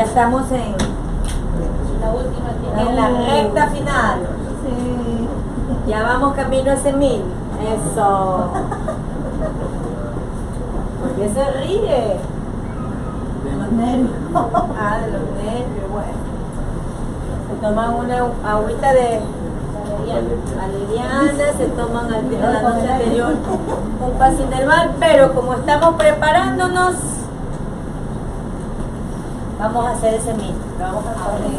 Estamos en la recta final. Sí. Ya vamos camino a ese 1000. Eso. ¿Por qué se ríe? De los nervios. Ah, de los nervios, bueno. Se toman una agüita de valeriana, se toman la noche anterior un pasín del mar, pero como estamos preparándonos, vamos a hacer ese mismo. Vamos a poner.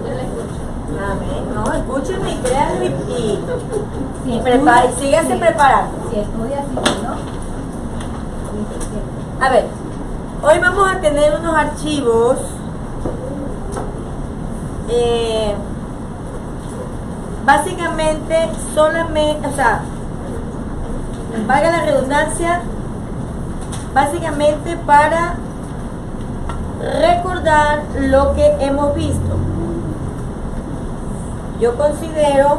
Yo le escucho. Amén. No, escúchenme y créanlo y estudia, síganse preparando. Si estudia, si no. A ver, hoy vamos a tener unos archivos básicamente solamente, o sea, valga la redundancia, básicamente para recordar lo que hemos visto. Yo considero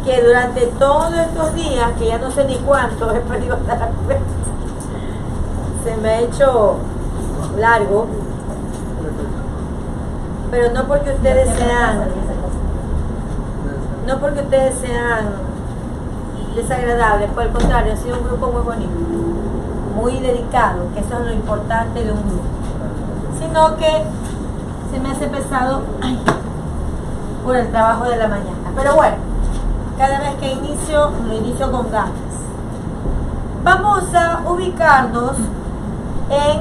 que durante todos estos días, que ya no sé ni cuántos, he perdido hasta la cuenta, se me ha hecho largo, pero no porque ustedes sean desagradables, por el contrario, ha sido un grupo muy bonito, muy dedicado, que eso es lo importante de un grupo, sino que se me hace pesado por el trabajo de la mañana. Pero bueno, cada vez que inicio, lo inicio con ganas. Vamos a ubicarnos en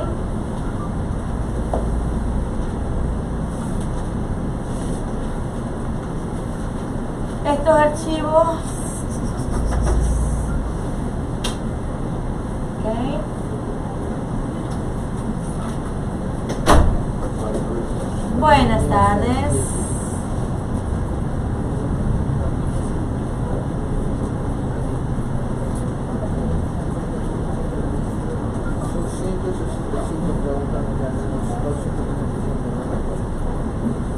estos archivos. Okay. Buenas tardes.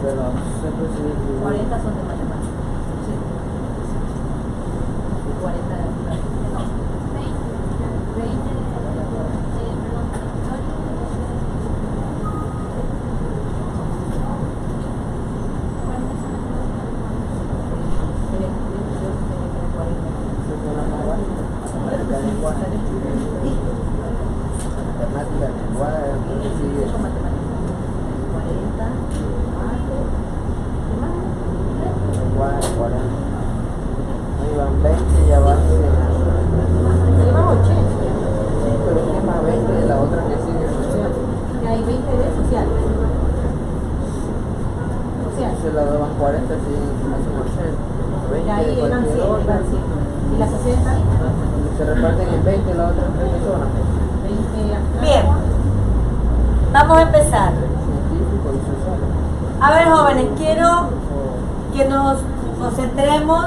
Pero siempre se 40 son de matemáticas. Sí. 40 de no. 20 matemática, lenguaje, sigue. son matemáticas. 40 Lenguaje, 40. Ahí van 20 y abajo llevan 80. sí, pero es que más 20 de la otra que sigue social. Y hay 20 de social. Social. Entonces las dos van 40, sí, hacen 80. Y 20 ahí de eran 100, cualquier otra. eran 100. ¿Y las 60? Se reparten en 20 las otras 3 personas. 20 acá. Bien, vamos a empezar. Científico y social. A ver, jóvenes, quiero que nos concentremos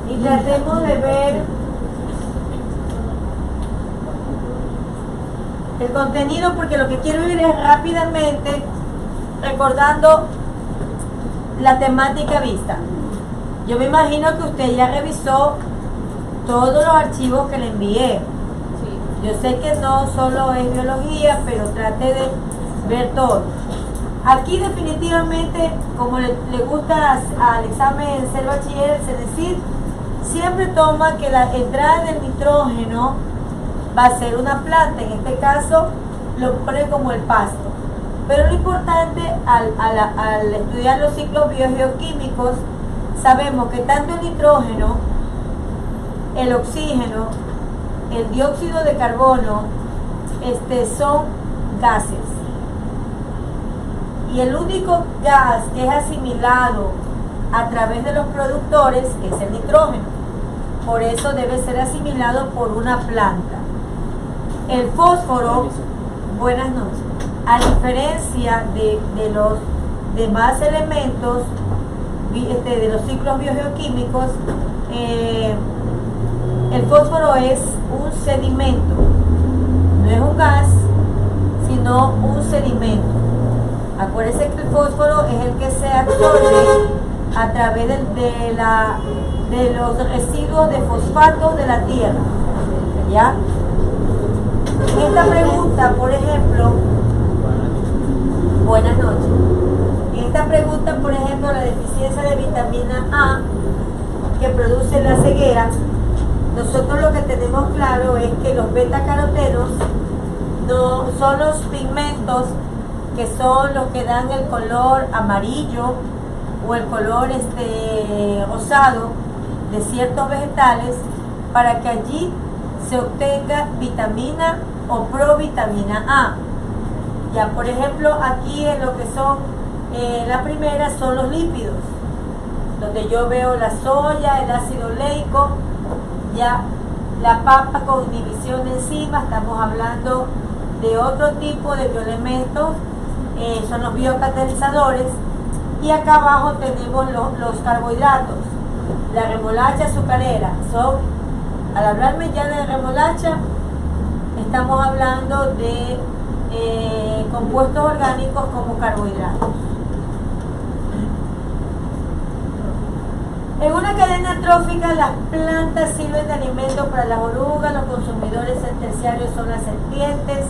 y tratemos de ver el contenido, porque lo que quiero ir es rápidamente recordando la temática vista. Yo me imagino que usted ya revisó todos los archivos que le envié. Sí. Yo sé que no solo es biología, pero trate de ver todo. Aquí definitivamente, como le gusta al examen ser bachiller, es decir, siempre toma que la entrada del nitrógeno va a ser una planta, en este caso lo pone como el pasto. Pero lo importante al estudiar los ciclos biogeoquímicos, sabemos que tanto el nitrógeno, el oxígeno, el dióxido de carbono, son gases. Y el único gas que es asimilado a través de los productores es el nitrógeno. Por eso debe ser asimilado por una planta. El fósforo, buenas noches, a diferencia de los demás elementos de los ciclos biogeoquímicos, el fósforo es un sedimento, no es un gas, sino un sedimento. Acuérdense que el fósforo es el que se absorbe a través de los residuos de fosfatos de la tierra. ¿Ya? Esta pregunta, por ejemplo, buenas noches. Esta pregunta, por ejemplo, la deficiencia de vitamina A que produce la ceguera, nosotros lo que tenemos claro es que los betacarotenos no son los pigmentos que son los que dan el color amarillo o el color rosado de ciertos vegetales, para que allí se obtenga vitamina o provitamina A. Ya, por ejemplo, aquí en lo que son la primera son los lípidos, donde yo veo la soya, el ácido oleico, ya la papa con inhibición de enzimas, estamos hablando de otro tipo de bioelementos, son los biocatalizadores. Y acá abajo tenemos los carbohidratos, la remolacha azucarera. Al hablarme ya de remolacha, estamos hablando de compuestos orgánicos como carbohidratos. En una cadena trófica, las plantas sirven de alimento para las orugas. Los consumidores terciarios son las serpientes,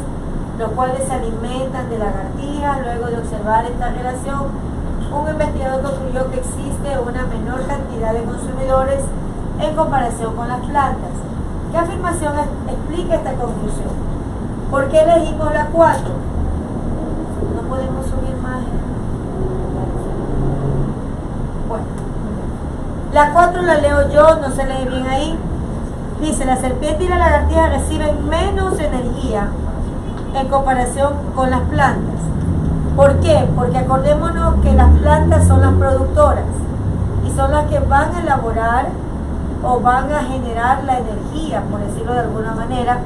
los cuales se alimentan de lagartijas. Luego de observar esta relación un investigador concluyó que existe una menor cantidad de consumidores en comparación con las plantas. ¿Qué afirmación explica esta conclusión? ¿Por qué elegimos la 4? No podemos subir más. Bueno, la 4 la leo yo, no se lee bien ahí. Dice, la serpiente y la lagartija reciben menos energía en comparación con las plantas. ¿Por qué? Porque acordémonos que las plantas son las productoras y son las que van a elaborar o van a generar la energía, por decirlo de alguna manera,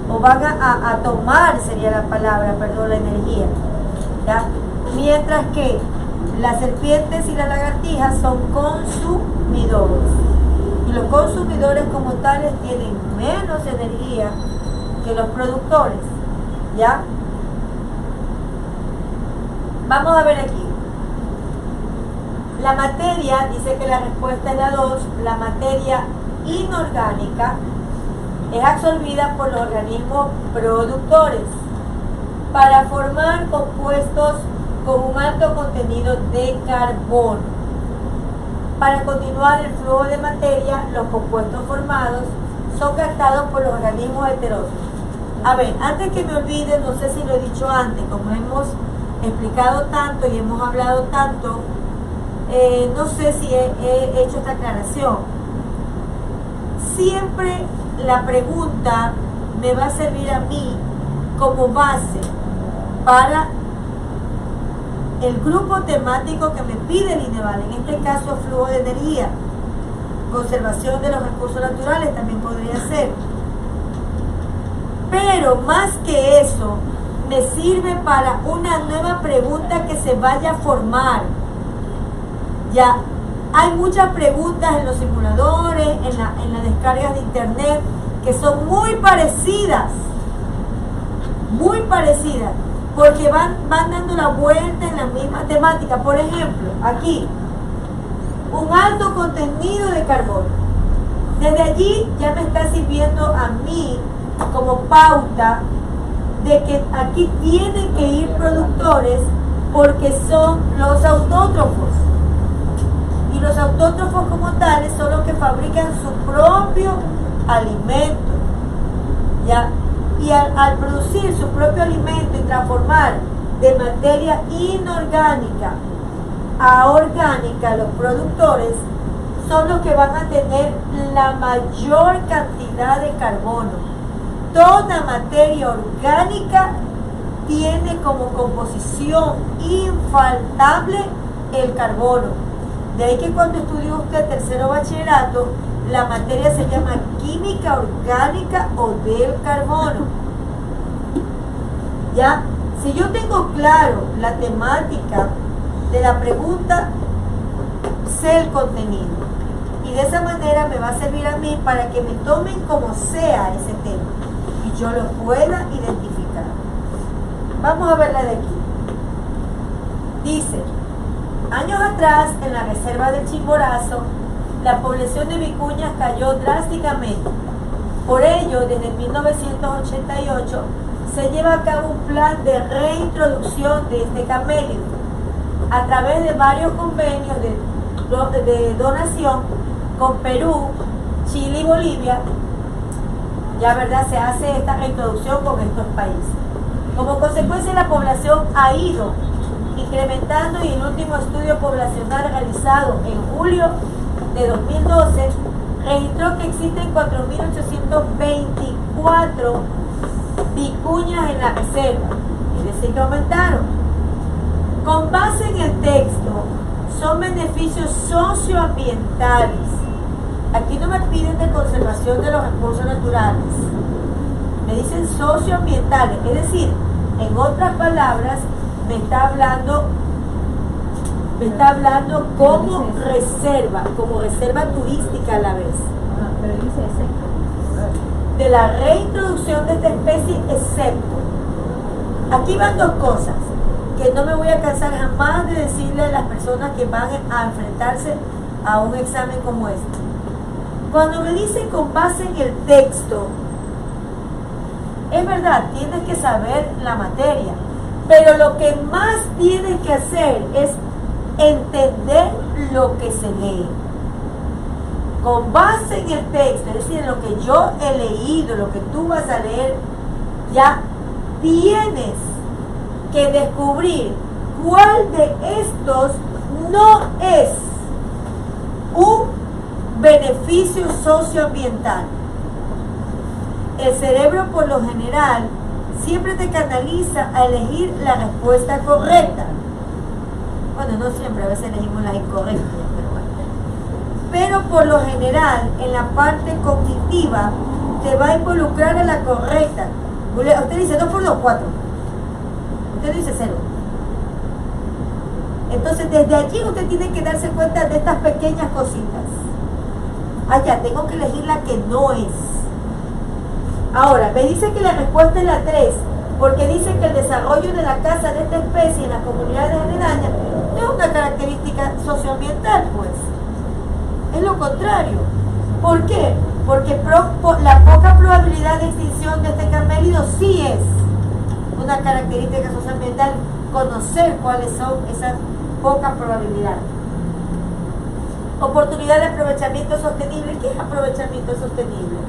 o van a tomar, sería la palabra, perdón, la energía, ¿ya? Mientras que las serpientes y las lagartijas son consumidores. Y los consumidores como tales tienen menos energía que los productores, ¿ya? Vamos a ver aquí. La materia, dice que la respuesta es la 2, la materia inorgánica es absorbida por los organismos productores para formar compuestos con un alto contenido de carbono. Para continuar el flujo de materia, los compuestos formados son captados por los organismos heterógenos. A ver, antes que me olvide, no sé si lo he dicho antes, como hemos explicado tanto y hemos hablado tanto, no sé si he hecho esta aclaración. Siempre la pregunta me va a servir a mí como base para el grupo temático que me pide el INEVAL, en este caso flujo de energía, conservación de los recursos naturales también podría ser. Pero más que eso, me sirve para una nueva pregunta que se vaya a formar. Ya hay muchas preguntas en los simuladores, en las descargas de internet, que son muy parecidas, porque van dando la vuelta en la misma temática. Por ejemplo, aquí, un alto contenido de carbono. Desde allí ya me está sirviendo a mí como pauta de que aquí tienen que ir productores, porque son los autótrofos. Y los autótrofos como tales son los que fabrican su propio alimento, ¿ya? Y al producir su propio alimento y transformar de materia inorgánica a orgánica, los productores son los que van a tener la mayor cantidad de carbono. Toda materia orgánica tiene como composición infaltable el carbono. De ahí que cuando estudió usted tercero bachillerato, la materia se llama química orgánica o del carbono. ¿Ya? Si yo tengo claro la temática de la pregunta, sé el contenido. Y de esa manera me va a servir a mí para que me tomen como sea ese tema y yo lo pueda identificar. Vamos a ver la de aquí. Dice, años atrás, en la reserva del Chimborazo, la población de vicuñas cayó drásticamente. Por ello, desde 1988, se lleva a cabo un plan de reintroducción de este camelio a través de varios convenios de donación con Perú, Chile y Bolivia. Ya verdad se hace esta reintroducción con estos países. Como consecuencia, la población ha ido incrementando, y el último estudio poblacional realizado en julio de 2012 registró que existen 4.824 vicuñas en la reserva, es decir, que aumentaron. Con base en el texto, son beneficios socioambientales. Aquí no me piden de conservación de los recursos naturales, me dicen socioambientales, es decir, en otras palabras, me está hablando como reserva turística a la vez. Pero dice excepto. De la reintroducción de esta especie, excepto. Aquí van dos cosas que no me voy a cansar jamás de decirle a las personas que van a enfrentarse a un examen como este. Cuando me dicen con base en el texto, es verdad, tienes que saber la materia, pero lo que más tienes que hacer es entender lo que se lee. Con base en el texto, es decir, en lo que yo he leído, lo que tú vas a leer, ya tienes que descubrir cuál de estos no es un beneficio socioambiental. El cerebro, por lo general, siempre te canaliza a elegir la respuesta correcta. Bueno, no siempre, a veces elegimos la incorrecta, pero bueno. Pero por lo general, en la parte cognitiva, te va a involucrar a la correcta. Usted dice 2 por 2, 4. Usted dice 0. Entonces, desde allí usted tiene que darse cuenta de estas pequeñas cositas. Ya, tengo que elegir la que no es. Ahora, me dice que la respuesta es la 3, porque dice que el desarrollo de la caza de esta especie en las comunidades aledañas no es una característica socioambiental, pues. Es lo contrario. ¿Por qué? Porque la poca probabilidad de extinción de este camélido sí es una característica socioambiental, conocer cuáles son esas pocas probabilidades. Oportunidad de aprovechamiento sostenible. ¿Qué es aprovechamiento sostenible?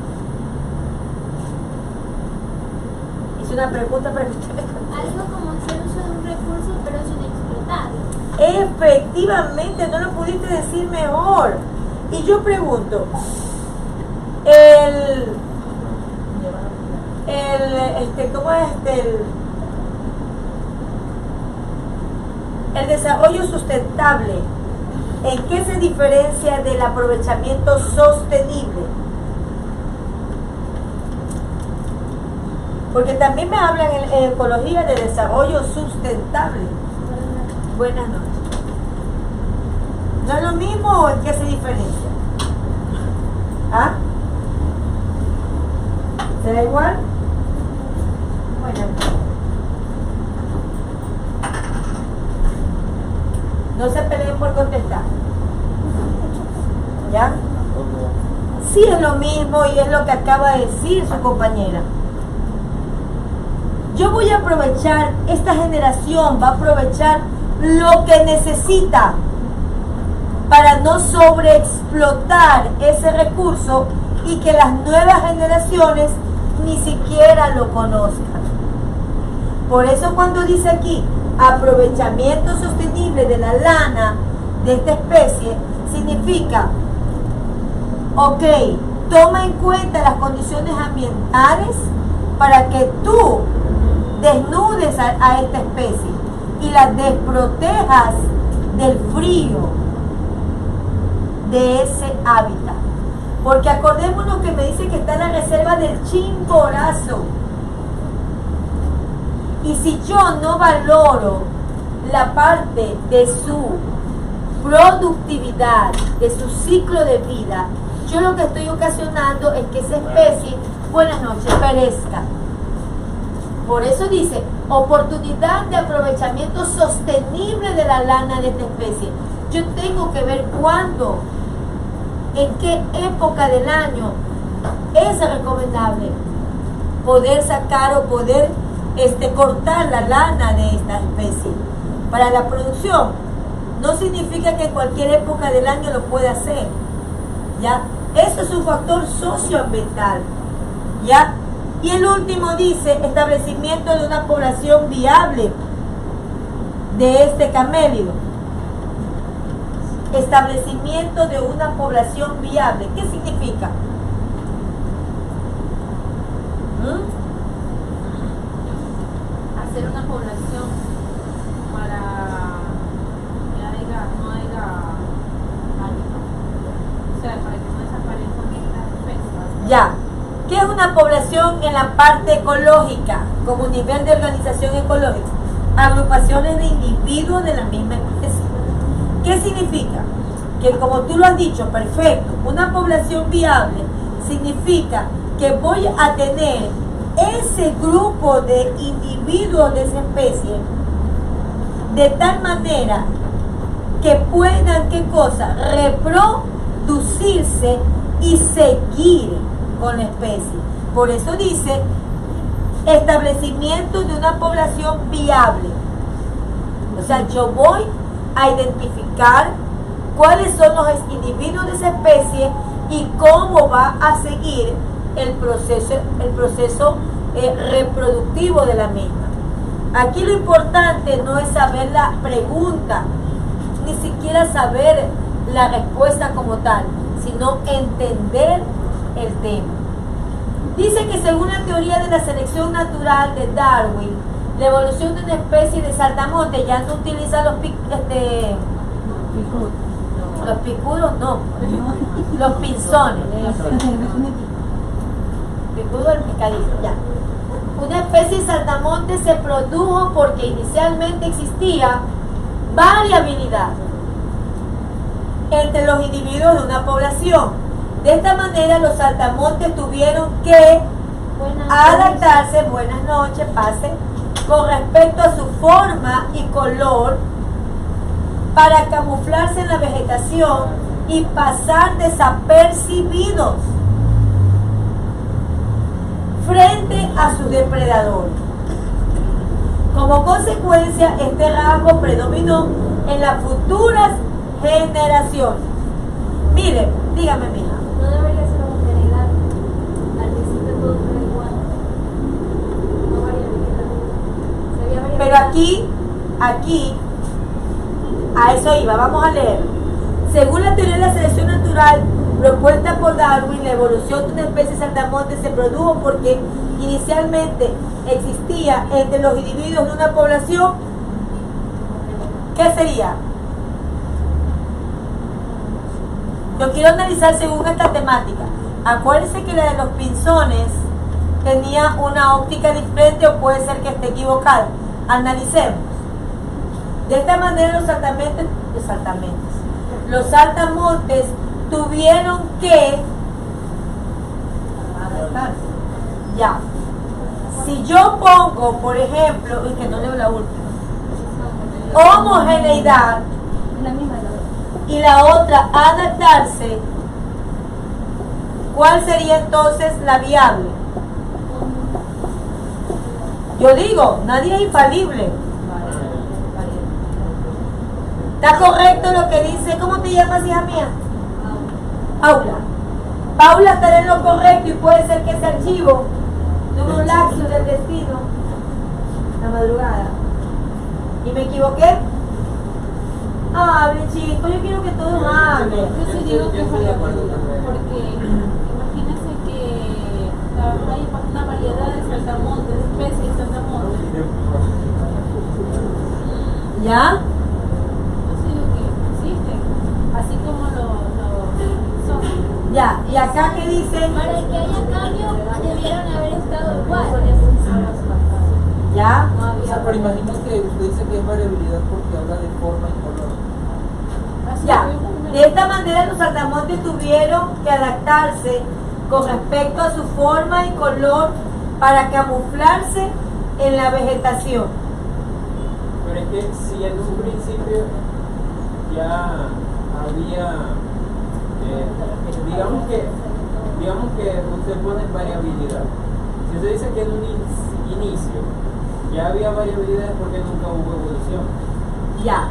Hice una pregunta para que usted me conteste. Algo como hacer uso de un recurso pero sin explotarlo. Efectivamente, no lo pudiste decir mejor. Y yo pregunto, el desarrollo sustentable, ¿en qué se diferencia del aprovechamiento sostenible? Porque también me hablan en ecología de desarrollo sustentable. Buenas noches. ¿No es lo mismo o en qué se diferencia? ¿Ah? ¿Será igual? Bueno. No se peleen por contestar. ¿Ya? Sí es lo mismo y es lo que acaba de decir su compañera. Yo voy a aprovechar, esta generación va a aprovechar lo que necesita para no sobreexplotar ese recurso y que las nuevas generaciones ni siquiera lo conozcan. Por eso cuando dice aquí aprovechamiento sostenible de la lana de esta especie, significa, ok, toma en cuenta las condiciones ambientales para que tú desnudes a esta especie y la desprotejas del frío de ese hábitat. Porque acordémonos que me dice que está en la reserva del Chimborazo. Y si yo no valoro la parte de su productividad, de su ciclo de vida, yo lo que estoy ocasionando es que esa especie, buenas noches, perezca. Por eso dice, oportunidad de aprovechamiento sostenible de la lana de esta especie. Yo tengo que ver cuándo, en qué época del año es recomendable poder sacar o poder cortar la lana de esta especie para la producción. No significa que en cualquier época del año lo pueda hacer, ¿ya? Eso es un factor socioambiental, ¿ya? Y el último dice, establecimiento de una población viable de este camélido. Establecimiento de una población viable. ¿Qué significa? Hacer una población para que no haya daño. O sea, para que no desaparezcan las especies. Ya. ¿Qué es una población en la parte ecológica, como nivel de organización ecológica? Agrupaciones de individuos de la misma especie. ¿Qué significa? Que como tú lo has dicho, perfecto, una población viable significa que voy a tener ese grupo de individuos de esa especie de tal manera que puedan, ¿qué cosa? Reproducirse y seguir con la especie. Por eso dice establecimiento de una población viable. O sea, yo voy a identificar cuáles son los individuos de esa especie y cómo va a seguir el proceso reproductivo de la misma. Aquí lo importante no es saber la pregunta, ni siquiera saber la respuesta como tal, sino entender el tema. Dice que según la teoría de la selección natural de Darwin, la evolución de una especie de saltamontes, ya no utiliza los picudos, no, los pinzones. Picudo el picadillo, ya. Una especie de saltamontes se produjo porque inicialmente existía variabilidad entre los individuos de una población. De esta manera los saltamontes tuvieron que adaptarse, buenas noches, pase, con respecto a su forma y color para camuflarse en la vegetación y pasar desapercibidos frente a sus depredadores. Como consecuencia, este rasgo predominó en las futuras generaciones. Mire, dígame, mija. No debería ser homogeneidad. Al principio todo era igual. No variabilidad. Sería variabilidad. Pero aquí, a eso iba, vamos a leer. Según la teoría de la selección natural propuesta por Darwin, la evolución de una especie de saltamontes se produjo porque inicialmente existía entre los individuos de una población. ¿Qué sería? Yo quiero analizar según esta temática. Acuérdense que la de los pinzones tenía una óptica diferente o puede ser que esté equivocada. Analicemos. De esta manera los saltamontes tuvieron que adaptarse. Ya. Si yo pongo, por ejemplo, y que no leo la última, homogeneidad Es la misma de la otra. y la otra adaptarse, ¿cuál sería entonces la viable? Yo digo, nadie es infalible. ¿Está correcto lo que dice? ¿Cómo te llamas, hija mía? Paula. Paula estará en lo correcto y puede ser que ese archivo tuvo un lapsus del destino la madrugada. ¿Y me equivoqué? Hablen, chicos, yo quiero que todos hablen. Yo sí digo que es variabilidad, porque imagínense que hay una variedad de saltamontes, de especies de saltamontes. ¿Ya? Yo sí digo que existen, así como son. Ya, y acá que dice, Para que haya cambio, debieron haber estado igual. ya, No O había. sea, pero imagino que usted dice que es variabilidad porque habla de forma y color. Así ya. que De esta manera los saltamontes tuvieron que adaptarse con respecto a su forma y color para camuflarse en la vegetación. Pero es que si en un principio ya había, digamos que usted pone variabilidad. Si usted dice que en un inicio ya había variabilidad es porque nunca hubo evolución. Ya.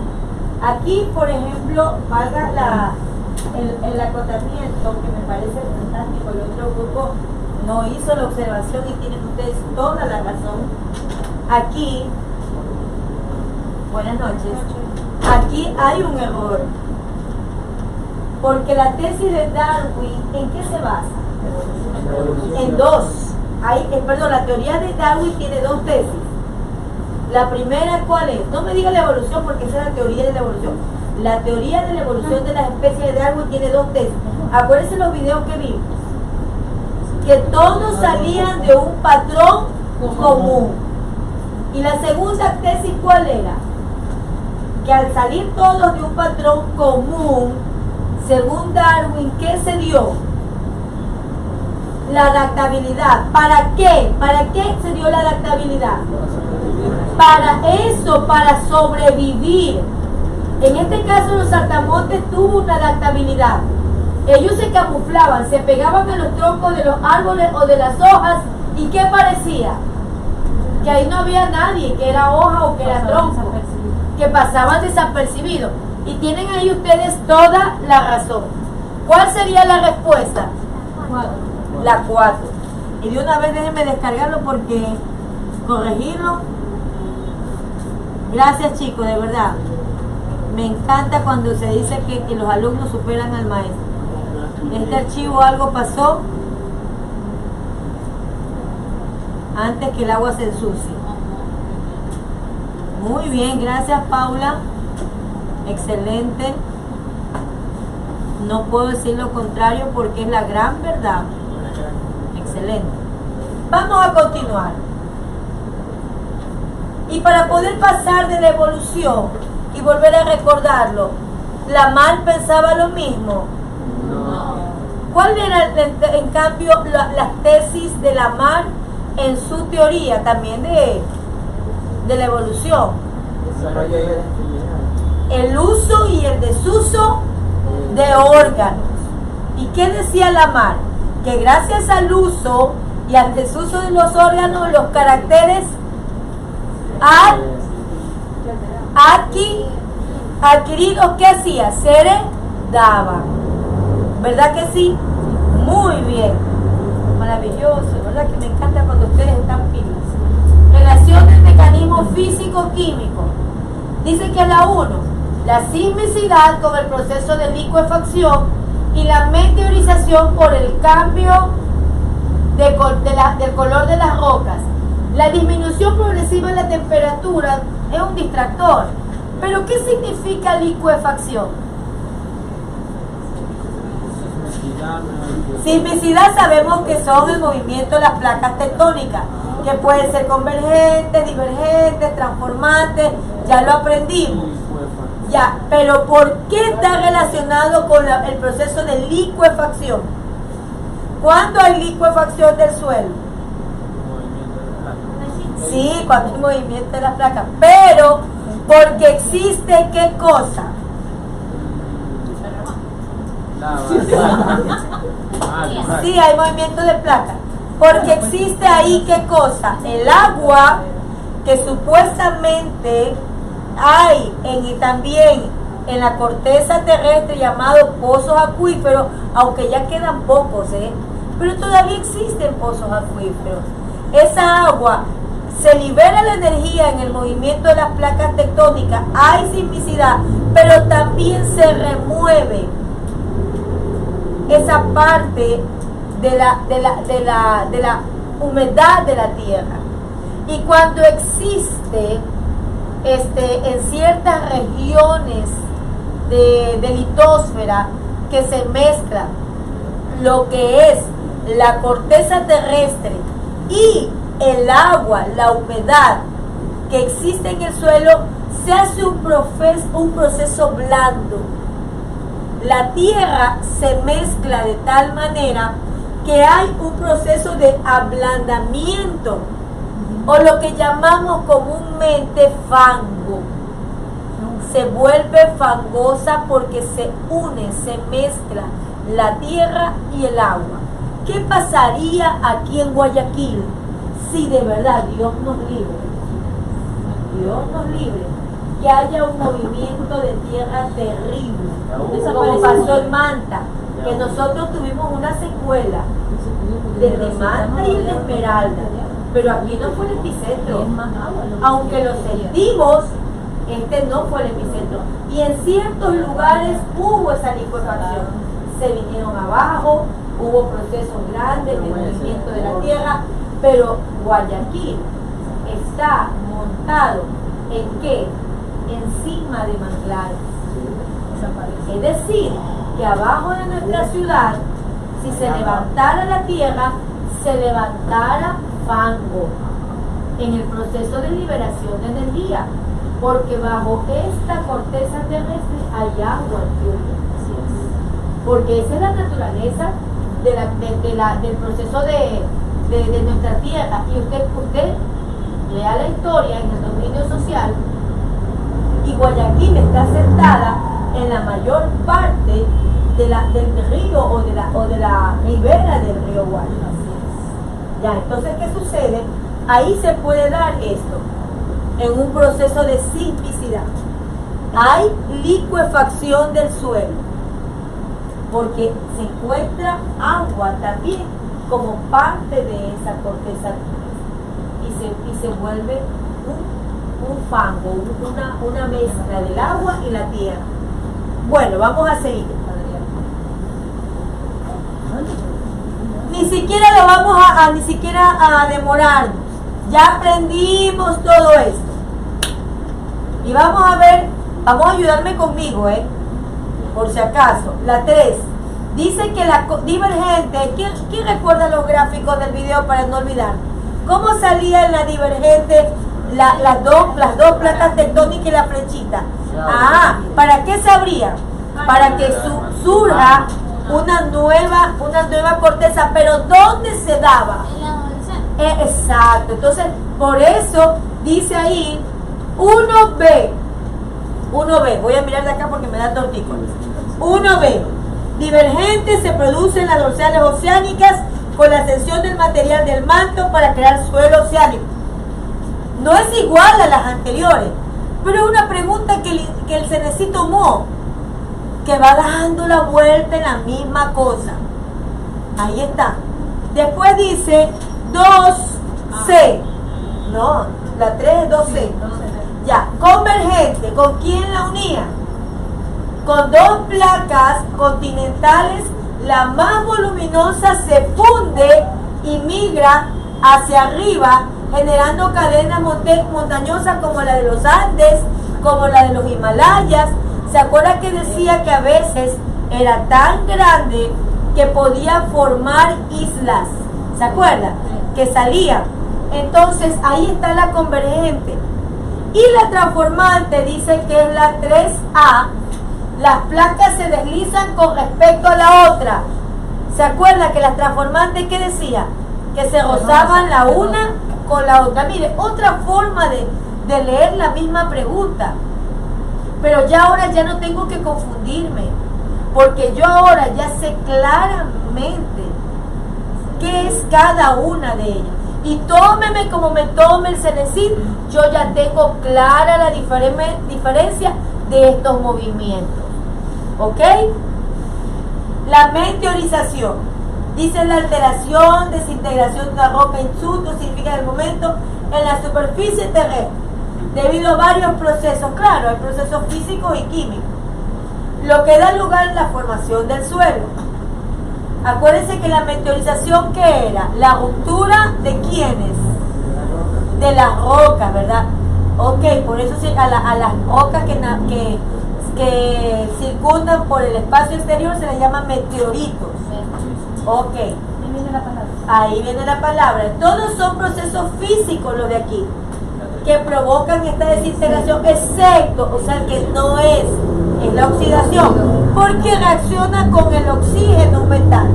Aquí, por ejemplo, valga el acotamiento, que me parece fantástico, el otro grupo no hizo la observación y tienen ustedes toda la razón. Aquí, buenas noches, aquí hay un error, porque la tesis de Darwin, ¿en qué se basa? En dos. La teoría de Darwin tiene dos tesis. La primera, ¿cuál es? No me diga la evolución porque esa es la teoría de la evolución. La teoría de la evolución de las especies de Darwin tiene dos tesis. Acuérdense los videos que vimos. Que todos salían de un patrón común. Y la segunda tesis, ¿cuál era? Que al salir todos de un patrón común, según Darwin, ¿qué se dio? La adaptabilidad. ¿Para qué? ¿Para qué se dio la adaptabilidad? Para eso, para sobrevivir. En este caso los saltamontes tuvo una adaptabilidad. Ellos se camuflaban, se pegaban a los troncos de los árboles o de las hojas. ¿Y qué parecía? Que ahí no había nadie, que era hoja o que era tronco. que pasaban desapercibidos. Y tienen ahí ustedes toda la razón. ¿Cuál sería la respuesta? La 4. Y de una vez déjenme descargarlo porque corregirlo. Gracias, chicos, de verdad. Me encanta cuando se dice que los alumnos superan al maestro. Este archivo algo pasó antes que el agua se ensucie. Muy bien, gracias, Paula. Excelente. No puedo decir lo contrario porque es la gran verdad. Excelente. Vamos a continuar. Y para poder pasar de la evolución y volver a recordarlo, Lamarck pensaba lo mismo. ¿Cuál era, en cambio, las tesis de Lamarck en su teoría también de la evolución? El uso y el desuso de órganos. ¿Y qué decía Lamarck? Que gracias al uso y al desuso de los órganos, los caracteres adquiridos, ¿qué hacía? Se heredaban. ¿Verdad que sí? Muy bien. Maravilloso, ¿verdad? Que me encanta cuando ustedes están pilas. Relación del mecanismo físico-químico. Dice que la 1, la sismicidad con el proceso de licuefacción y la meteorización por el cambio del color de las rocas. La disminución progresiva de la temperatura es un distractor. ¿Pero qué significa licuefacción? Sismicidad sabemos que son el movimiento de las placas tectónicas, que pueden ser convergentes, divergentes, transformantes, ya lo aprendimos. Ya, pero ¿por qué está relacionado con el proceso de licuefacción? ¿Cuándo hay licuefacción del suelo? Sí, cuando hay movimiento de las placas, pero porque existe ¿qué cosa? Sí, hay movimiento de placas, porque existe ahí ¿qué cosa? El agua que supuestamente hay y también en la corteza terrestre llamado pozos acuíferos, aunque ya quedan pocos, pero todavía existen pozos acuíferos. Esa agua se libera la energía en el movimiento de las placas tectónicas, hay sismicidad, pero también se remueve esa parte de la humedad de la tierra. Y cuando existe en ciertas regiones de litosfera que se mezcla lo que es la corteza terrestre y el agua, la humedad que existe en el suelo, se hace un proceso blando. La tierra se mezcla de tal manera que hay un proceso de ablandamiento, o lo que llamamos comúnmente fango. Se vuelve fangosa porque se une, se mezcla la tierra y el agua. ¿Qué pasaría aquí en Guayaquil si de verdad Dios nos libre, que haya un movimiento de tierra terrible, como pasó en Manta, que nosotros tuvimos una secuela desde Manta y el de Esmeralda, pero aquí no fue el epicentro, aunque lo sentimos, no fue el epicentro, y en ciertos lugares hubo esa licuefacción, se vinieron abajo, hubo procesos grandes de movimiento de la tierra, pero Guayaquil está montado ¿en qué? Encima de manglares. Es decir, que abajo de nuestra ciudad, si se levantara la tierra, se levantara fango en el proceso de liberación de energía, porque bajo esta corteza terrestre hay agua en lluvia. Porque esa es la naturaleza del proceso de nuestra tierra. Y usted lea la historia en el dominio social, y Guayaquil está sentada en la mayor parte del río o de la ribera del río Guayas. Ya, entonces, ¿qué sucede? Ahí se puede dar esto, en un proceso de sismicidad. hay licuefacción del suelo, porque se encuentra agua también como parte de esa corteza y se vuelve un fango, una mezcla del agua y la tierra. Bueno, vamos a seguir. Ni siquiera lo vamos ni siquiera a demorarnos. Ya aprendimos todo esto. Y vamos a ver, vamos a ayudarme conmigo, por si acaso. La 3. Dice que la divergente, ¿quién recuerda los gráficos del video para no olvidar? ¿Cómo salía en la divergente las dos placas tectónicas y la flechita? ¿Para qué se abría? Para que surja una nueva corteza, pero ¿dónde se daba? Exacto, entonces por eso dice ahí 1B, voy a mirar de acá porque me da tortícolis. 1B, divergente se produce en las dorsales oceánicas con la ascensión del material del manto para crear suelo oceánico. No es igual a las anteriores, pero es una pregunta que el CNC tomó, que va dando la vuelta en la misma cosa. Ahí está. Después dice 2C. No, la 3 es 2C. Ya, convergente. ¿Con quién la unía? Con dos placas continentales, la más voluminosa se funde y migra hacia arriba, generando cadenas montañosas como la de los Andes, como la de los Himalayas. ¿Se acuerda que decía que a veces era tan grande que podía formar islas? ¿Se acuerda? Que salía. Entonces ahí está la convergente. Y la transformante dice que es la 3A. Las placas se deslizan con respecto a la otra. ¿Se acuerda que las transformantes qué decía? Que se rozaban la una con la otra. Mire, otra forma de leer la misma pregunta. Pero ya ahora ya no tengo que confundirme, porque yo ahora ya sé claramente qué es cada una de ellas. Y tómeme como me tome el CNC, yo ya tengo clara la diferencia de estos movimientos. ¿Ok? La meteorización. Dice la alteración, desintegración de una roca in situ, significa el momento en la superficie terrestre, debido a varios procesos, claro, hay procesos físicos y químicos, lo que da lugar a la formación del suelo. Acuérdense que la meteorización, ¿qué era? La ruptura de quiénes? De las rocas, ¿verdad? Ok, por eso a las rocas que circundan por el espacio exterior se les llama meteoritos. Ok. Ahí viene la palabra. Todos son procesos físicos los de aquí, que provocan esta desintegración, excepto, o sea que no es la oxidación, porque reacciona con el oxígeno un metal.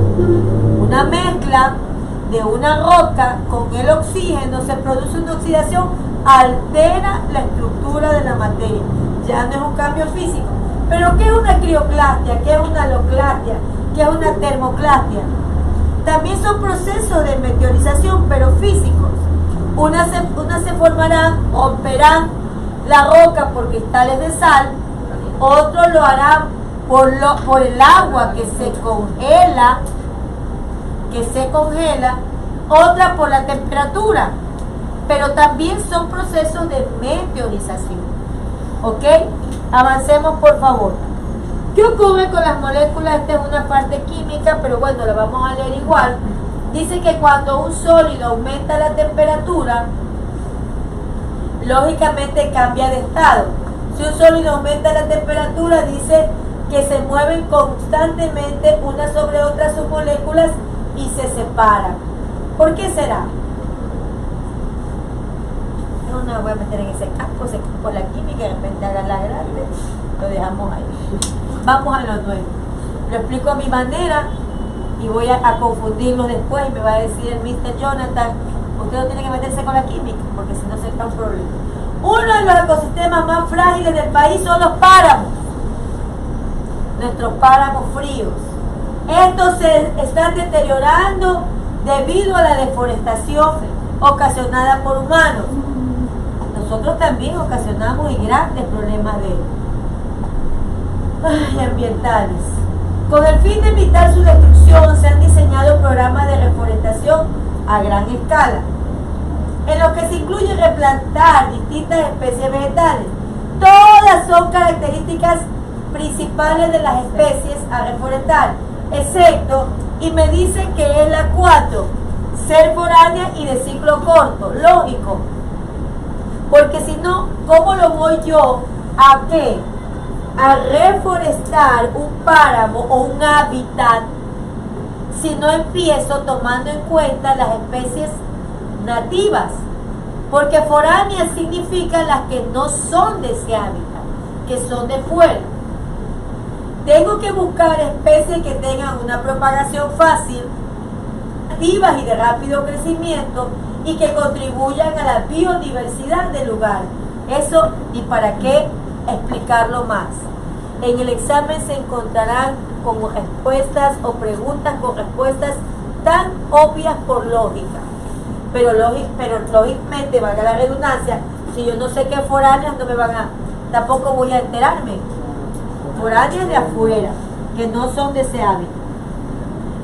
Una mezcla de una roca con el oxígeno, se produce una oxidación, altera la estructura de la materia. Ya no es un cambio físico. Pero ¿qué es una crioclastia? ¿Qué es una haloclastia? ¿Qué es una termoclastia? También son procesos de meteorización, pero físicos. Unas se formarán, romperán la roca por cristales de sal, otros lo harán por el agua que se congela, otra por la temperatura, pero también son procesos de meteorización. ¿Ok? Avancemos, por favor. ¿Qué ocurre con las moléculas? Esta es una parte química, pero bueno, la vamos a leer igual. Dice que cuando un sólido aumenta la temperatura, lógicamente cambia de estado. Si un sólido aumenta la temperatura, dice que se mueven constantemente unas sobre otras sus moléculas y se separan. ¿Por qué será? No me voy a meter en ese campo, por la química, de repente haga la grande, lo dejamos ahí. Vamos a lo nuevo. Lo explico a mi manera y voy a confundirlo después y me va a decir el Mr. Jonathan, usted no tiene que meterse con la química, porque si no será un problema. Uno de los ecosistemas más frágiles del país son los páramos, nuestros páramos fríos. Estos se están deteriorando debido a la deforestación ocasionada por humanos. Nosotros también ocasionamos grandes problemas ambientales. Con el fin de evitar su destrucción, se han diseñado programas de reforestación a gran escala, en los que se incluye replantar distintas especies vegetales. Todas son características principales de las especies a reforestar, excepto, y me dicen que es la 4, ser foránea y de ciclo corto. Lógico, porque si no, ¿cómo lo voy yo a qué? A reforestar un páramo o un hábitat si no empiezo tomando en cuenta las especies nativas? Porque foráneas significan las que no son de ese hábitat, que son de fuera. Tengo que buscar especies que tengan una propagación fácil, nativas y de rápido crecimiento, y que contribuyan a la biodiversidad del lugar. Eso, ¿y para qué explicarlo más? En el examen se encontrarán con respuestas o preguntas con respuestas tan obvias por lógica. Pero lógicamente, valga la redundancia, si yo no sé qué foráneas, tampoco voy a enterarme. Foráneas de afuera, que no son de ese hábitat.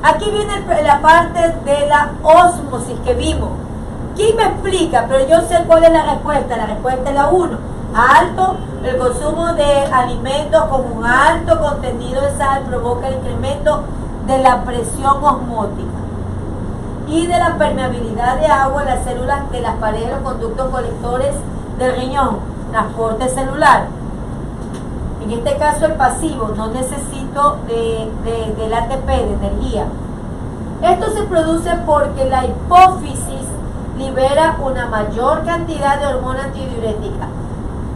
Aquí viene la parte de la ósmosis que vimos. ¿Quién me explica? Pero yo sé cuál es la respuesta. La respuesta es la 1. Alto, el consumo de alimentos con un alto contenido de sal provoca el incremento de la presión osmótica y de la permeabilidad de agua en las células de las paredes de los conductos colectores del riñón. Transporte celular. En este caso el pasivo, no necesito del ATP, de energía. Esto se produce porque la hipófisis libera una mayor cantidad de hormona antidiurética.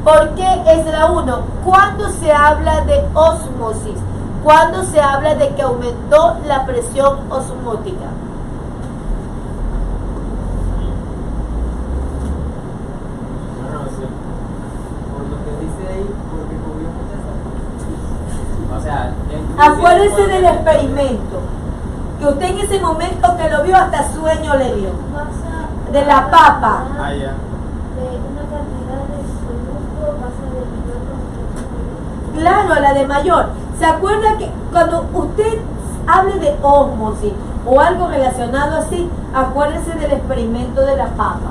¿Por qué es la 1? Cuando se habla de ósmosis, cuando se habla de que aumentó la presión osmótica. Bueno, sí. Por lo que dice ahí, porque comió mucha sal. O sea, Acuérdense del experimento, que usted en ese momento que lo vio hasta sueño le dio, Pasa de la papa. Ah, ya. de una cantidad de producto, pasa de mayor concentración. Claro, a la de mayor. ¿Se acuerda que cuando usted hable de ósmosis o algo relacionado así, acuérdese del experimento de la papa?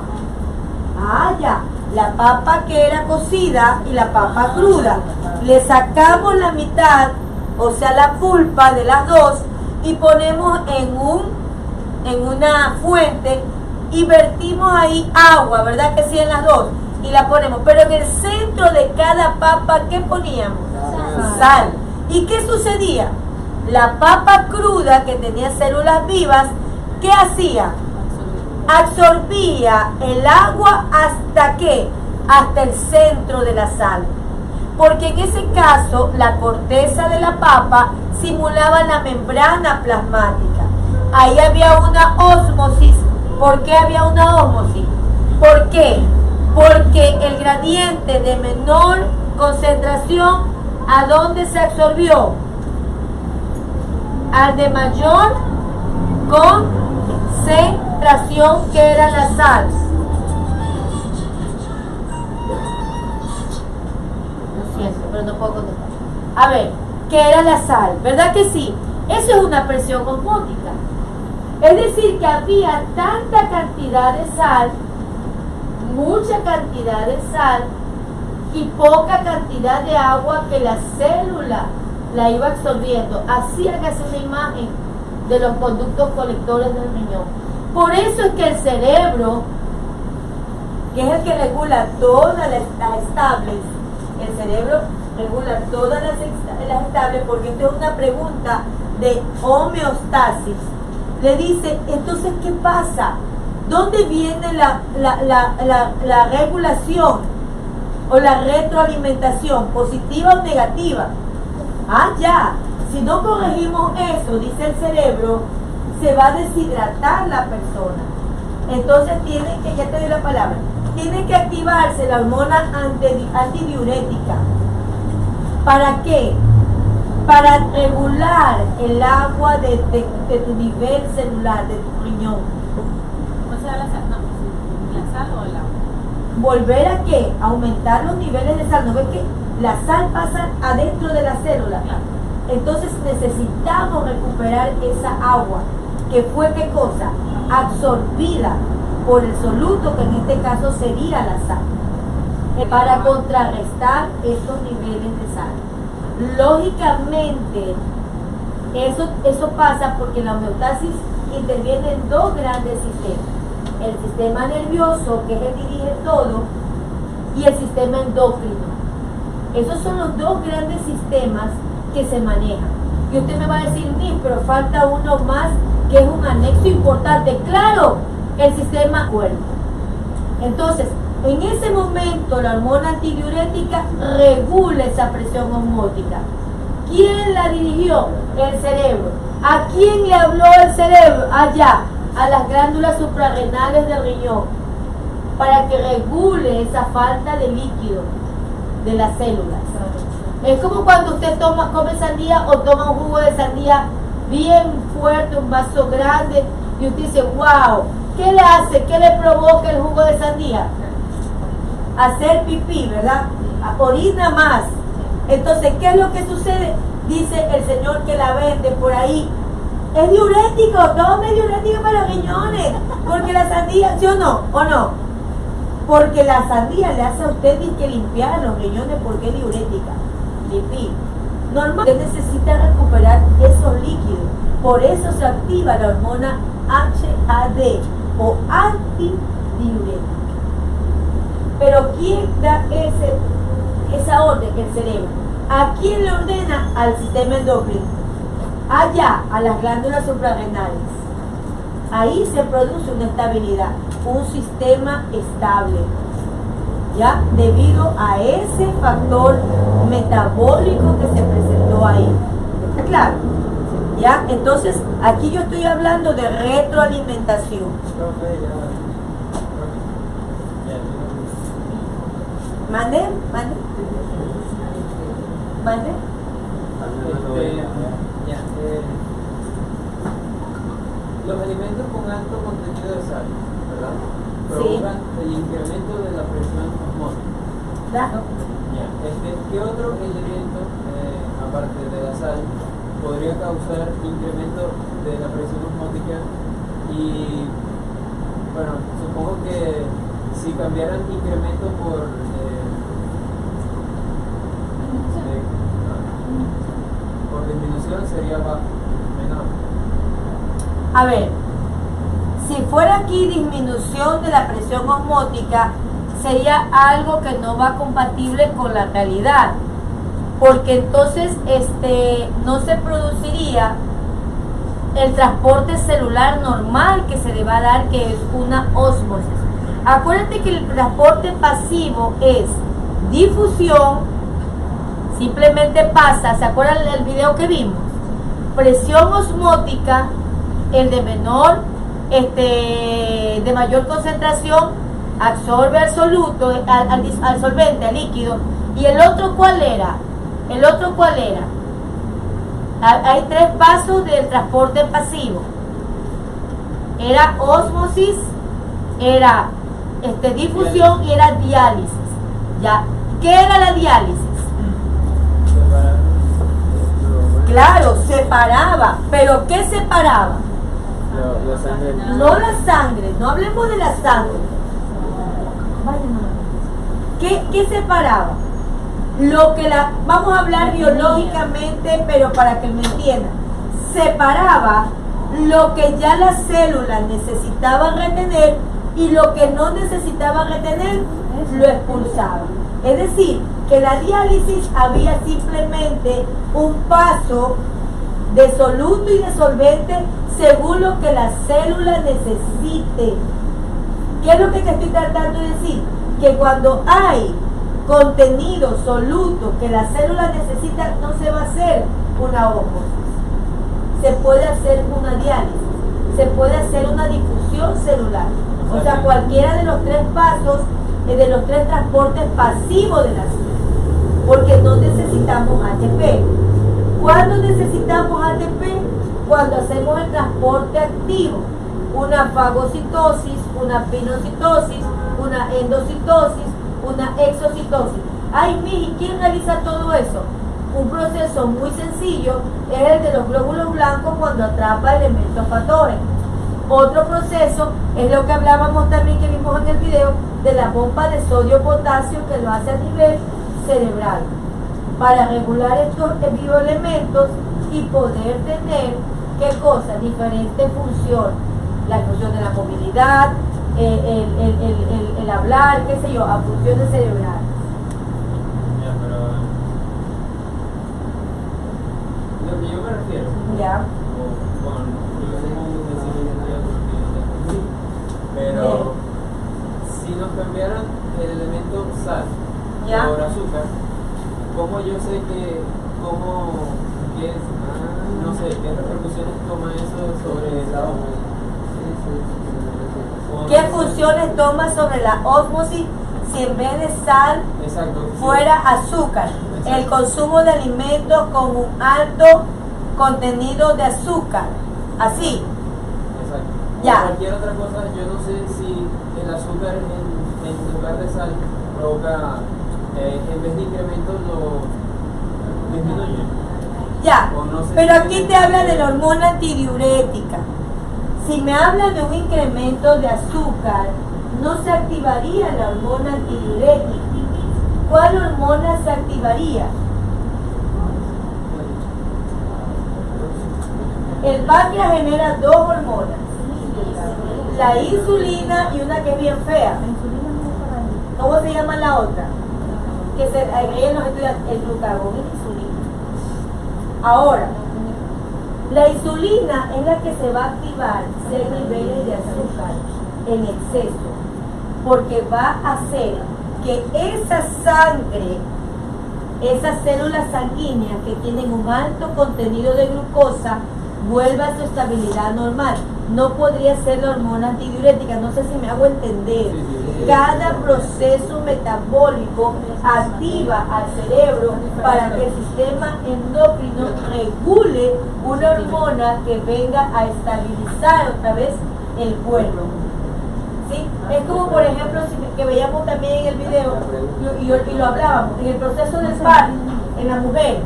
Ah, ya. La papa que era cocida y la papa cruda. Le sacamos la mitad, o sea, la pulpa de las dos, y ponemos en una fuente y vertimos ahí agua, ¿verdad que sí? En las dos. Y la ponemos. Pero en el centro de cada papa, ¿qué poníamos? Sal. ¿Y qué sucedía? La papa cruda, que tenía células vivas, ¿qué hacía? Absorbía el agua ¿hasta qué? Hasta el centro de la sal. Porque en ese caso la corteza de la papa simulaba la membrana plasmática. Ahí había una ósmosis. ¿Por qué había una ósmosis? ¿Por qué? Porque el gradiente de menor concentración, ¿a dónde se absorbió? Al de mayor concentración, que era la sal. Lo siento, pero no puedo contestar. A ver, ¿qué era la sal? ¿Verdad que sí? Eso es una presión osmótica. Es decir, que había tanta cantidad de sal, mucha cantidad de sal y poca cantidad de agua que la célula la iba absorbiendo. Así hágase una imagen de los conductos colectores del riñón. Por eso es que el cerebro, que es el que regula todas las estables, el cerebro regula todas las estables, porque esto es una pregunta de homeostasis. Le dice, entonces, ¿qué pasa? ¿Dónde viene la regulación o la retroalimentación, positiva o negativa? Ah, ya. Si no corregimos eso, dice el cerebro, se va a deshidratar la persona. Entonces tiene que, ya te doy la palabra, tiene que activarse la hormona antidiurética. ¿Para qué? Para regular el agua de tu nivel celular, de tu riñón. O sea, la sal o el agua. ¿Volver a qué? Aumentar los niveles de sal. ¿No ves que la sal pasa adentro de la célula? Entonces necesitamos recuperar esa agua que fue, ¿qué cosa? Absorbida por el soluto, que en este caso sería la sal, para contrarrestar estos niveles de sal. Lógicamente, eso pasa porque la homeostasis interviene en dos grandes sistemas: el sistema nervioso, que es el que dirige todo, y el sistema endocrino. Esos son los dos grandes sistemas que se manejan. Y usted me va a decir, pero falta uno más que es un anexo importante. Claro, el sistema cuerpo. Entonces, en ese momento la hormona antidiurética regula esa presión osmótica. ¿Quién la dirigió? El cerebro. ¿A quién le habló el cerebro? Allá, a las glándulas suprarrenales del riñón, para que regule esa falta de líquido de las células. Es como cuando usted come sandía o toma un jugo de sandía bien fuerte, un vaso grande, y usted dice, wow, ¿qué le hace? ¿Qué le provoca el jugo de sandía? Hacer pipí, ¿verdad? Orina más. Entonces, ¿qué es lo que sucede? Dice el señor que la vende por ahí, es diurético, tome diurético para los riñones, porque la sandía, ¿sí o no? ¿O no? Porque la sandía le hace a usted que limpiar los riñones porque es diurética. Pipí. Normalmente necesita recuperar esos líquidos, por eso se activa la hormona HAD o antidiurética. Pero ¿quién da esa orden? El cerebro. ¿A quién le ordena? Al sistema endocrino. Allá, a las glándulas suprarrenales. Ahí se produce una estabilidad, un sistema estable, ¿ya? Debido a ese factor metabólico que se presentó ahí. ¿Está claro? ¿Ya? Entonces, aquí yo estoy hablando de retroalimentación. ¿Mande? Los alimentos con alto contenido de sal, ¿verdad? Provocan el incremento de la presión osmótica. Claro. ¿Qué otro elemento, aparte de la sal, podría causar incremento de la presión osmótica? Y bueno, supongo que si cambiaran incremento por disminución sería menor. A ver, si fuera aquí disminución de la presión osmótica, sería algo que no va compatible con la realidad, porque entonces no se produciría el transporte celular normal que se le va a dar, que es una ósmosis. Acuérdate que el transporte pasivo es difusión, simplemente pasa, ¿se acuerdan del video que vimos? Presión osmótica, el de menor, de mayor concentración, absorbe al soluto, al solvente, al líquido. ¿Y el otro cuál era? Hay tres pasos del transporte pasivo. Era ósmosis, era difusión y era diálisis. ¿Ya? ¿Qué era la diálisis? Claro, separaba. ¿Pero qué separaba? La sangre. No la sangre, no hablemos de la sangre. ¿Qué separaba? Vamos a hablar biológicamente, pero para que me entiendan. Separaba lo que ya las células necesitaban retener y lo que no necesitaban retener, lo expulsaba. Es decir, que la diálisis había simplemente un paso de soluto y de solvente según lo que la célula necesite. ¿Qué es lo que te estoy tratando de decir? Que cuando hay contenido soluto que la célula necesita, no se va a hacer una ósmosis. Se puede hacer una diálisis, se puede hacer una difusión celular. O sea, cualquiera de los tres pasos, de los tres transportes pasivos de la célula. Porque no necesitamos ATP. ¿Cuándo necesitamos ATP? Cuando hacemos el transporte activo. Una fagocitosis, una pinocitosis, una endocitosis, una exocitosis. Ay, miji, ¿quién realiza todo eso? Un proceso muy sencillo es el de los glóbulos blancos cuando atrapa elementos patógenos. Otro proceso es lo que hablábamos también, que vimos en el video, de la bomba de sodio-potasio, que lo hace a nivel cerebral, para regular estos bioelementos y poder tener, ¿qué cosas? Diferentes funciones. La función de la movilidad, el hablar, qué sé yo, a funciones cerebrales. Ya, pero lo que yo me refiero ¿Ya? con yo tengo un decir, pero si nos cambiaran el elemento sal ¿Ya? por azúcar, ¿cómo yo sé no sé, qué repercusiones toma eso sobre la osmosis? ¿Qué funciones toma sobre la ósmosis si en vez de sal Exacto, fuera azúcar? Exacto. El consumo de alimentos con un alto contenido de azúcar. Así. Exacto. Ya. O cualquier otra cosa, yo no sé si el azúcar en lugar de sal provoca, en vez de incremento, lo disminuye. Ya. O no sé Pero si aquí tiene- te habla de la hormona antidiurética. Si me habla de un incremento de azúcar, no se activaría la hormona antidiurética. ¿Cuál hormona se activaría? El páncreas genera dos hormonas, la insulina y una que es bien fea. ¿Cómo se llama la otra? Que se agregan los estudios, el glucagón y la insulina. Ahora, la insulina es la que se va a activar si hay niveles de azúcar en exceso, porque va a hacer que esa sangre, esas células sanguíneas que tienen un alto contenido de glucosa, vuelva a su estabilidad normal. No podría ser la hormona antidiurética, no sé si me hago entender. Cada proceso metabólico activa al cerebro para que el sistema endocrino regule una hormona que venga a estabilizar otra vez el cuerpo. ¿Sí? Es como, por ejemplo, que veíamos también en el video y lo hablábamos, en el proceso del parto, en la mujer.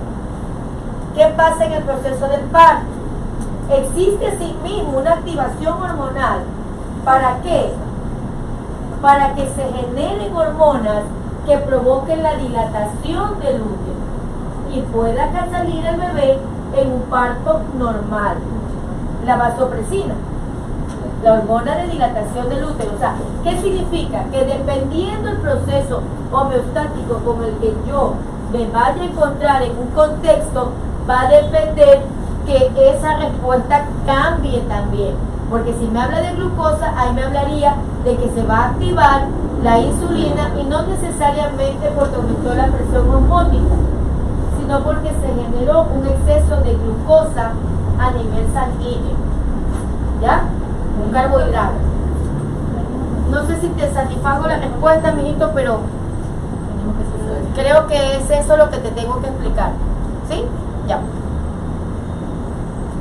¿Qué pasa en el proceso del parto? Existe así mismo una activación hormonal. ¿Para qué? Para que se generen hormonas que provoquen la dilatación del útero y pueda salir el bebé en un parto normal. La vasopresina, la hormona de dilatación del útero. O sea, ¿qué significa? Que dependiendo del proceso homeostático con el que yo me vaya a encontrar en un contexto, va a depender que esa respuesta cambie también. Porque si me habla de glucosa, ahí me hablaría de que se va a activar la insulina, y no necesariamente porque aumentó la presión osmótica, sino porque se generó un exceso de glucosa a nivel sanguíneo. ¿Ya? Un carbohidrato. No sé si te satisfago la respuesta, mijito, pero creo que es eso lo que te tengo que explicar. ¿Sí? Ya.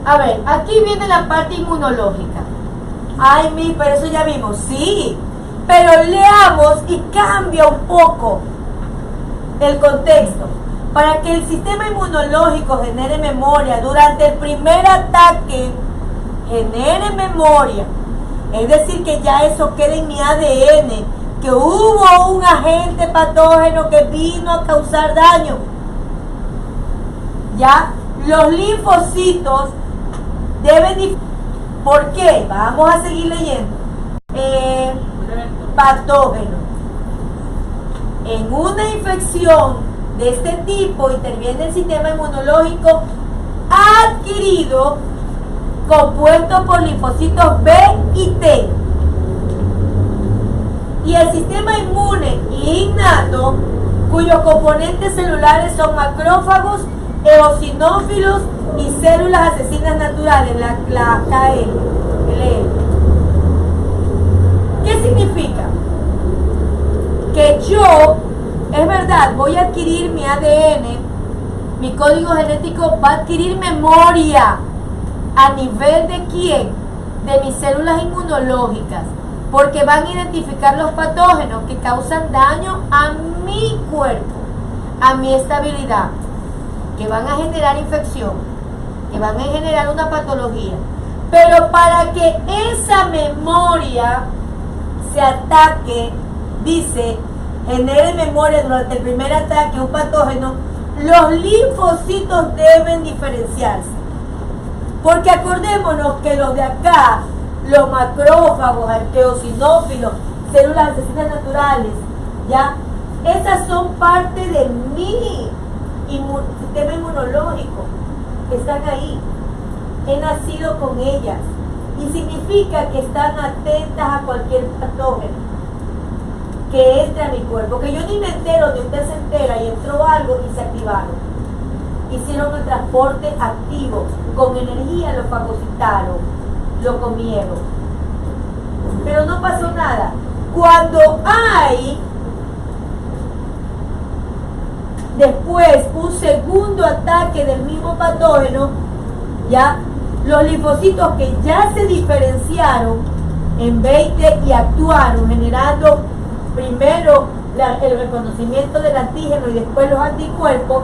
A ver, aquí viene la parte inmunológica. Ay, pero eso ya vimos. Sí, pero leamos y cambia un poco el contexto. Para que el sistema inmunológico genere memoria durante el primer ataque, genere memoria. Es decir, que ya eso quede en mi ADN, que hubo un agente patógeno que vino a causar daño. Ya, los linfocitos deben... ¿Por qué? Vamos a seguir leyendo. Patógeno. En una infección de este tipo interviene el sistema inmunológico adquirido, compuesto por linfocitos B y T. Y el sistema inmune innato, cuyos componentes celulares son macrófagos, eosinófilos y células asesinas naturales, la KL. ¿Qué significa? Que yo, es verdad, voy a adquirir mi ADN, mi código genético va a adquirir memoria. ¿A nivel de quién? De mis células inmunológicas, porque van a identificar los patógenos que causan daño a mi cuerpo, a mi estabilidad. que van a generar infección, que van a generar una patología. Pero para que esa memoria se ataque, dice, genere memoria durante el primer ataque a un patógeno, los linfocitos deben diferenciarse. Porque acordémonos que los de acá, los macrófagos, arqueosinófilos, células asesinas naturales, ¿ya? Esas son parte de mi sistema inmunológico. Están ahí. He nacido con ellas. Y significa que están atentas a cualquier patógeno que entre a mi cuerpo. Que yo ni me entero, ni usted se entera, y entró algo y se activaron. Hicieron el transporte activo. Con energía lo fagocitaron, lo comieron. Pero no pasó nada. Cuando hay después un segundo ataque del mismo patógeno, ya los linfocitos que ya se diferenciaron en 20 y actuaron generando primero el reconocimiento del antígeno y después los anticuerpos,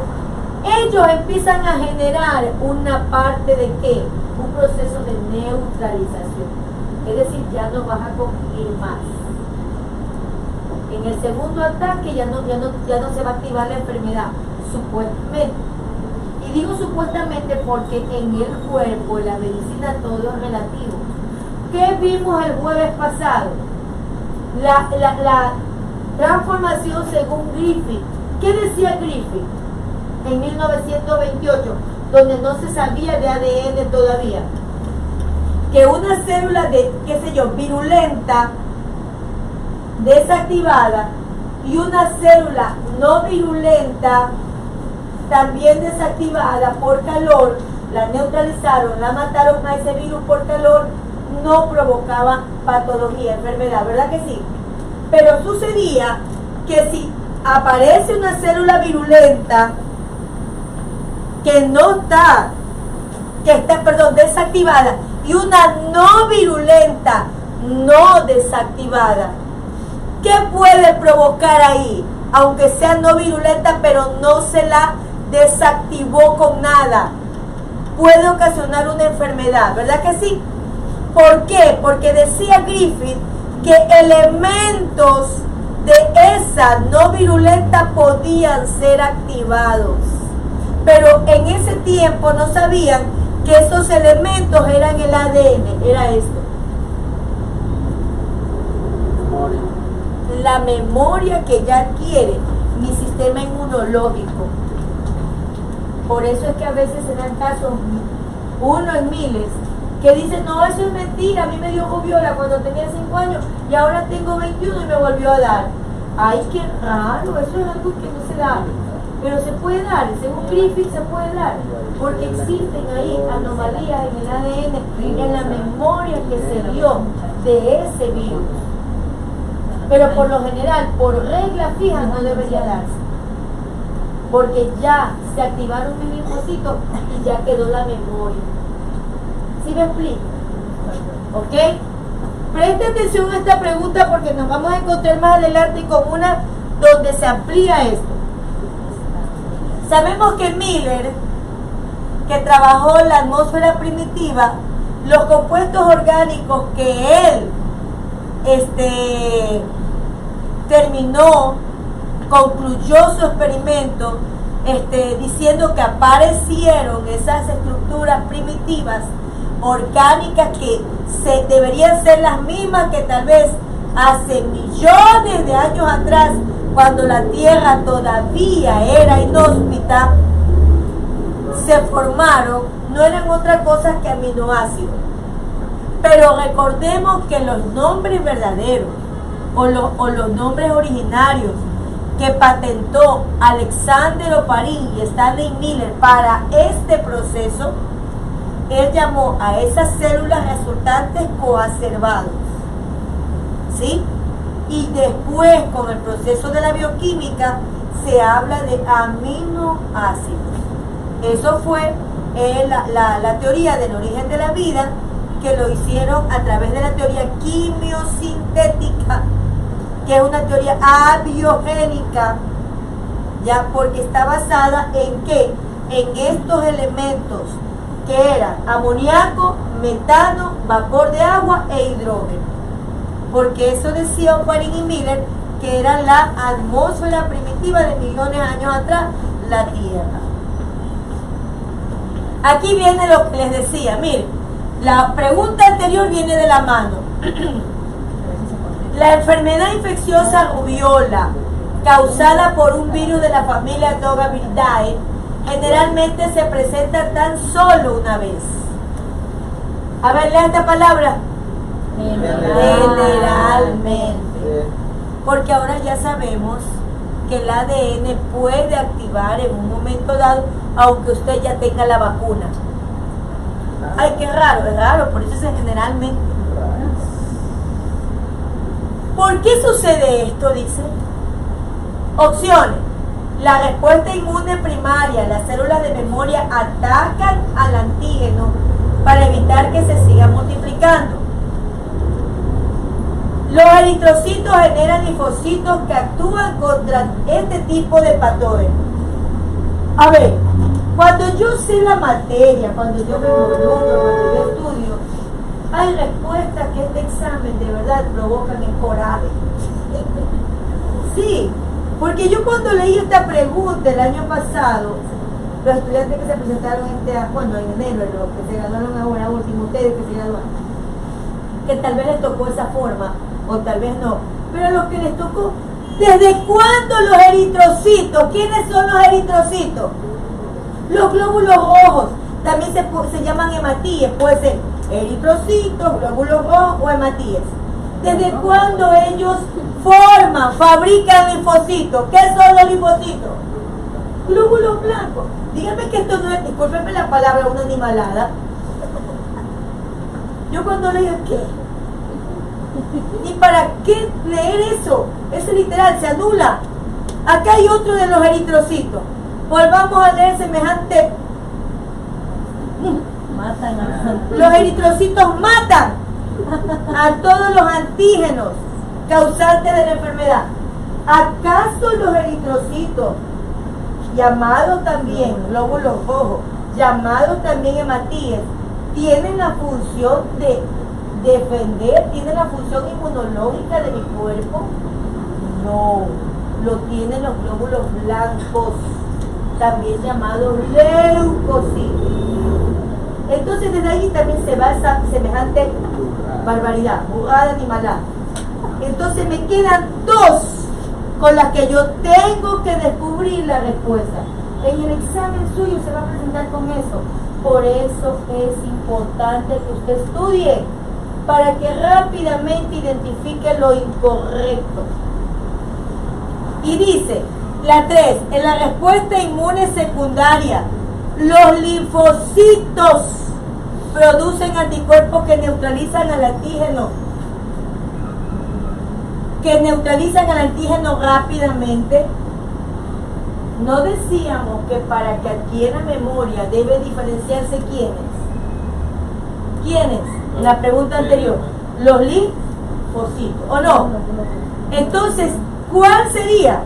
ellos empiezan a generar una parte de ¿qué? Un proceso de neutralización. Es decir, ya no vas a convivir más. En el segundo ataque ya no se va a activar la enfermedad, supuestamente. Y digo supuestamente porque en el cuerpo, en la medicina, todo es relativo. ¿Qué vimos el jueves pasado? La transformación según Griffith. ¿Qué decía Griffith en 1928? Donde no se sabía de ADN todavía. Que una célula de, qué sé yo, virulenta, desactivada, y una célula no virulenta, también desactivada por calor, la neutralizaron, la mataron a ese virus por calor, no provocaba patología, enfermedad, ¿verdad que sí? Pero sucedía que si aparece una célula virulenta que está desactivada, y una no virulenta, no desactivada, ¿qué puede provocar ahí? Aunque sea no virulenta, pero no se la desactivó con nada, puede ocasionar una enfermedad, ¿verdad que sí? ¿Por qué? Porque decía Griffith que elementos de esa no virulenta podían ser activados, pero en ese tiempo no sabían que esos elementos eran el ADN, era esto. La memoria que ya adquiere mi sistema inmunológico. Por eso es que a veces se dan casos, uno en miles, que dicen, no, eso es mentira, a mí me dio rubiola cuando tenía 5 años y ahora tengo 21 y me volvió a dar. Ay, qué raro, eso es algo que no se da. Pero se puede dar, según Griffith se puede dar, porque existen ahí anomalías en el ADN, en la memoria que se dio de ese virus. Pero por lo general, por regla fija, no debería darse, porque ya se activaron mis linfocitos y ya quedó la memoria. ¿Sí me explico? ¿Ok? Preste atención a esta pregunta porque nos vamos a encontrar más adelante con una donde se amplía esto. Sabemos que Miller, que trabajó la atmósfera primitiva, los compuestos orgánicos que él concluyó su experimento diciendo que aparecieron esas estructuras primitivas orgánicas que deberían ser las mismas que tal vez hace millones de años atrás, cuando la Tierra todavía era inhóspita, se formaron, no eran otra cosa que aminoácidos. Pero recordemos que los nombres verdaderos o los nombres originarios que patentó Alexander Oparin y Stanley Miller para este proceso, él llamó a esas células resultantes coacervados, ¿sí? Y después, con el proceso de la bioquímica, se habla de aminoácidos. Eso fue la teoría del origen de la vida, que lo hicieron a través de la teoría quimiosintética, que es una teoría abiogénica, ya, porque está basada en que en estos elementos que eran amoníaco, metano, vapor de agua e hidrógeno. Porque eso decía Oparin y Miller, que era la atmósfera primitiva de millones de años atrás, la Tierra. Aquí viene lo que les decía, miren, la pregunta anterior viene de la mano. La enfermedad infecciosa rubiola, causada por un virus de la familia Tobacillidae, generalmente se presenta tan solo una vez. A ver, lea esta palabra. Generalmente. Porque ahora ya sabemos que el ADN puede activar en un momento dado, aunque usted ya tenga la vacuna. Ay, qué raro, es raro, por eso es generalmente. ¿Por qué sucede esto? Dice. Opciones. La respuesta inmune primaria, las células de memoria atacan al antígeno para evitar que se siga multiplicando. Los eritrocitos generan linfocitos que actúan contra este tipo de patógenos. A ver, cuando yo sé la materia, cuando yo me involucro, cuando yo estudio, hay respuestas que este examen de verdad provocan el coraje. Sí, porque yo cuando leí esta pregunta el año pasado, los estudiantes que se presentaron en enero, los que se graduaron ahora último, ustedes que se graduaron, que tal vez les tocó esa forma, o tal vez no, pero a los que les tocó, ¿desde cuándo los eritrocitos? ¿Quiénes son los eritrocitos? Los glóbulos rojos, también se llaman hematíes, puede ser eritrocitos, glóbulos rojos o hematíes. ¿Desde cuándo ellos fabrican linfocitos? ¿Qué son los linfocitos? Glóbulos blancos. Díganme que esto no es, discúlpenme la palabra, una animalada. Yo cuando leí, ¿qué? ¿Y para qué leer eso? Es literal, se anula. Acá hay otro de los eritrocitos. Volvamos a leer semejante. Los eritrocitos matan a todos los antígenos causantes de la enfermedad. ¿Acaso los eritrocitos, llamados también glóbulos rojos, llamados también hematíes, tienen la función de defender, tienen la función inmunológica de mi cuerpo? No, lo tienen los glóbulos blancos, también llamados leucocitos. Entonces desde ahí también se va esa semejante barbaridad, burrada animalada. Entonces me quedan dos con las que yo tengo que descubrir la respuesta. En el examen suyo se va a presentar con eso. Por eso es importante que usted estudie, para que rápidamente identifique lo incorrecto. Y dice, la 3, en la respuesta inmune secundaria, los linfocitos producen anticuerpos que neutralizan al antígeno. Rápidamente. No decíamos que para que adquiera memoria debe diferenciarse quiénes. En la pregunta anterior, los linfocitos, ¿o no? Entonces, ¿cuál sería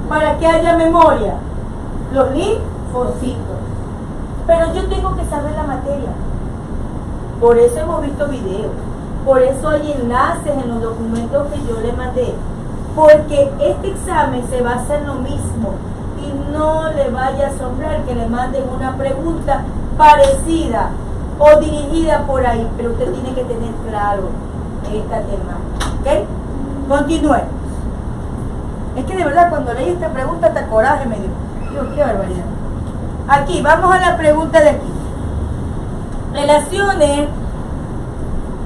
para que haya memoria? Los linfocitos. Pero yo tengo que saber la materia. Por eso hemos visto videos. Por eso hay enlaces en los documentos que yo le mandé. Porque este examen se va a hacer lo mismo. Y no le vaya a asombrar que le manden una pregunta parecida o dirigida por ahí. Pero usted tiene que tener claro esta temática. ¿Ok? Continúe. Es que de verdad cuando leí esta pregunta hasta coraje me dio. Dios, qué barbaridad. Aquí, vamos a la pregunta de aquí. Relacione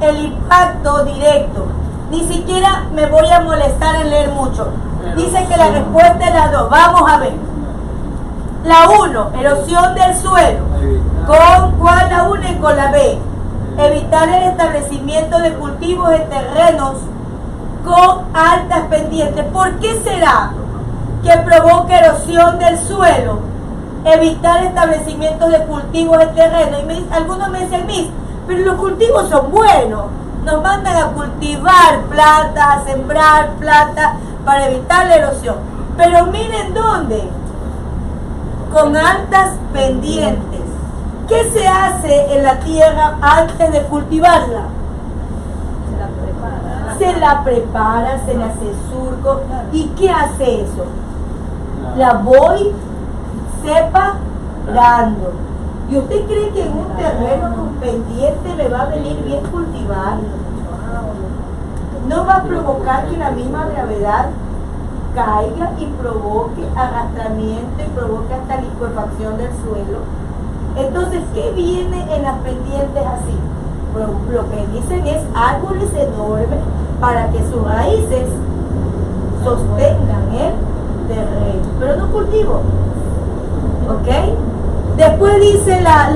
el impacto directo. Ni siquiera me voy a molestar en leer mucho. Dice que la respuesta es la 2. Vamos a ver. La 1, erosión del suelo. ¿Con cuál la une? Con la B. Evitar el establecimiento de cultivos en terrenos con altas pendientes. ¿Por qué será que provoca erosión del suelo? Evitar establecimientos de cultivos en terreno. Y algunos me dicen, pero los cultivos son buenos. Nos mandan a cultivar plantas, a sembrar plantas para evitar la erosión. Pero miren dónde. con altas pendientes. ¿Qué se hace en la tierra antes de cultivarla? Se la prepara, se le hace surco. ¿Y qué hace eso? La voy separando. ¿Y usted cree que en un terreno con pendiente me va a venir bien cultivar? ¿No va a provocar que la misma gravedad caiga y provoque arrastramiento y provoque hasta licuefacción del suelo? Entonces, ¿qué viene en las pendientes así? Lo que dicen es árboles enormes para que sus raíces sostengan el terreno, pero no cultivo. ¿Ok? Después dice la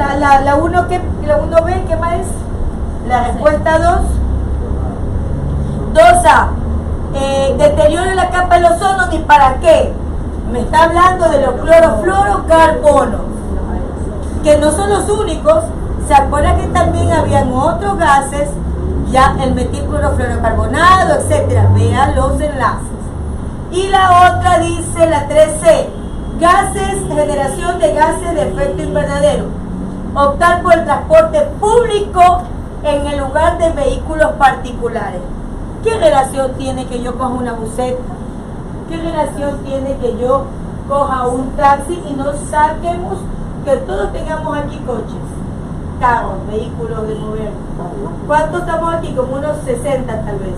1B, ¿qué más es? La respuesta 2. 2A. Deterioro la capa del ozono, ¿ni para qué? Me está hablando de los clorofluorocarbonos, que no son los únicos. ¿Se acuerdan que también habían otros gases? Ya el metilclorofluorocarbonado, etcétera. Vean los enlaces. Y la otra dice, la 3C, gases, generación de gases de efecto invernadero. Optar por el transporte público en el lugar de vehículos particulares. ¿Qué relación tiene que yo coja una buseta? ¿Qué relación tiene que yo coja un taxi y no saquemos que todos tengamos aquí coches, carros, vehículos de mover? ¿Cuántos estamos aquí? Como unos 60 tal vez.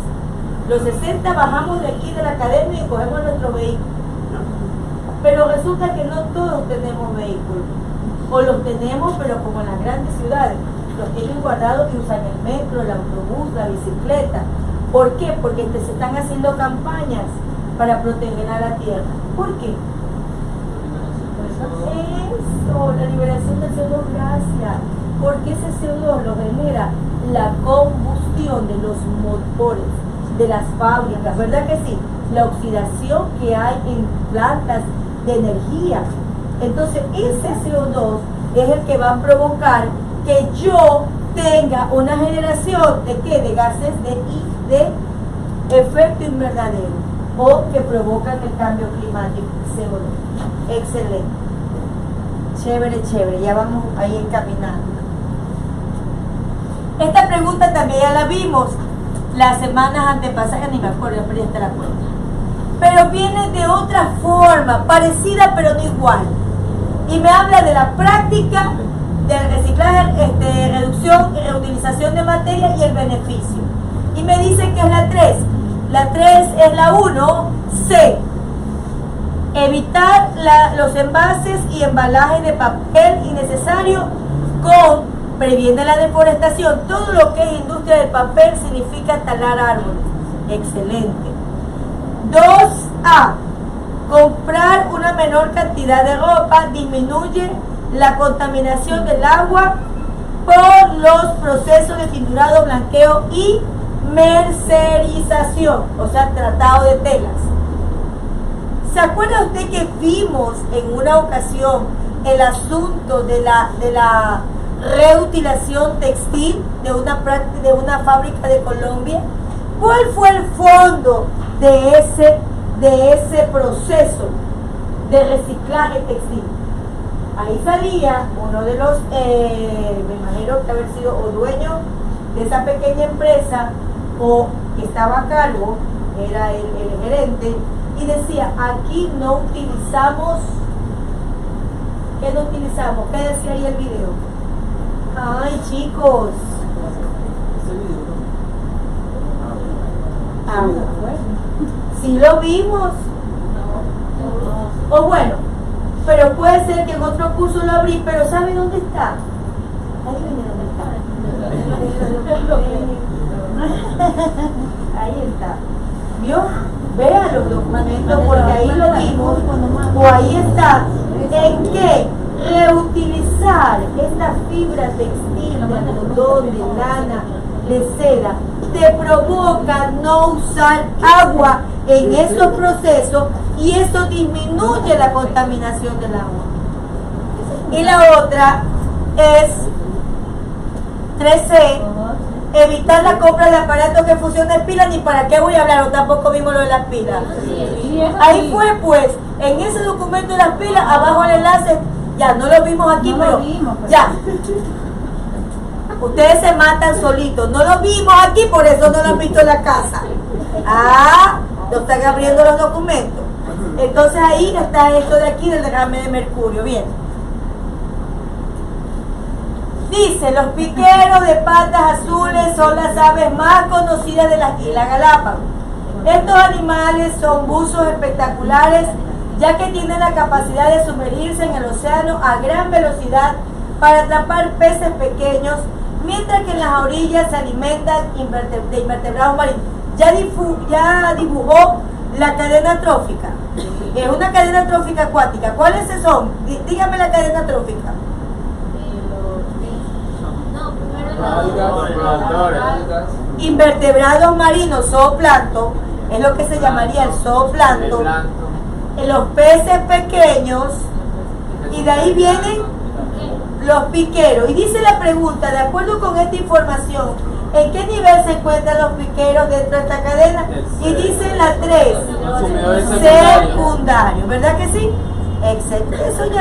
Los 60 bajamos de aquí de la academia y cogemos nuestro vehículo. Pero resulta que no todos tenemos vehículos. O los tenemos, pero como en las grandes ciudades. Los tienen guardados y usan el metro, el autobús, la bicicleta. ¿Por qué? Porque se están haciendo campañas para proteger a la tierra. ¿Por qué? Eso, la liberación del CO2, gracias. Porque ese CO2 lo genera la combustión de los motores, de las fábricas, ¿verdad que sí? La oxidación que hay en plantas de energía. Entonces, ese CO2 es el que va a provocar que yo tenga una generación de ¿qué? De gases de efecto invernadero o que provocan el cambio climático, CO2. Excelente. Chévere, chévere. Ya vamos ahí encaminando. Esta pregunta también ya la vimos las semanas antepasadas, ni me acuerdo, pero ya te la cuenta. Pero viene de otra forma, parecida pero no igual. Y me habla de la práctica del reciclaje, reducción y reutilización de materia y el beneficio. Y me dice que es la 3. La 3 es la 1C. Evitar los envases y embalajes de papel innecesario previene la deforestación. Todo lo que es industria del papel significa talar árboles. Excelente. 2A. Comprar una menor cantidad de ropa disminuye la contaminación del agua por los procesos de tinturado, blanqueo y mercerización, o sea, tratado de telas. ¿Se acuerda usted que vimos en una ocasión el asunto de la reutilización textil de una fábrica de Colombia? ¿Cuál fue el fondo de ese proceso de reciclaje textil? Ahí salía uno de los, me imagino que haber sido o dueño de esa pequeña empresa o que estaba a cargo, era el gerente, y decía, aquí no utilizamos, ¿qué no utilizamos? ¿Qué decía ahí el video? Ay, chicos. Ah, bueno. Sí lo vimos. O bueno, pero puede ser que en otro curso lo abrí, pero ¿sabe dónde está? Ahí está. ¿Vio? Vea los documentos porque ahí lo vimos. O ahí está. ¿En qué? Reutilizar esta fibra textil de algodón, de lana, de seda, te provoca no usar agua en esos procesos y eso disminuye la contaminación del agua. Y la otra es 3C, evitar la compra de aparatos que funcionen pilas, ni para qué voy a hablar, o tampoco vimos lo de las pilas. Ahí fue pues, en ese documento de las pilas, abajo el enlace, ya no lo vimos aquí, pero ya. Ustedes se matan solitos, no lo vimos aquí, por eso no lo han visto en la casa. No están abriendo los documentos. Entonces ahí está esto de aquí del derrame de mercurio, bien. Dice, los piqueros de patas azules son las aves más conocidas de las Islas Galápagos. Estos animales son buzos espectaculares, ya que tienen la capacidad de sumergirse en el océano a gran velocidad para atrapar peces pequeños, mientras que en las orillas se alimentan de invertebrados marinos. Ya dibujó la cadena trófica. Es una cadena trófica acuática. ¿Cuáles son? Dígame la cadena trófica. No, primero Algas. Invertebrados marinos, zooplancton, es lo que se llamaría el zooplancton. Los peces pequeños, y de ahí vienen los piqueros. Y dice la pregunta, de acuerdo con esta información, ¿en qué nivel se encuentran los piqueros dentro de esta cadena? Y dice la 3, secundario, ¿verdad que sí? Excelente, eso ya.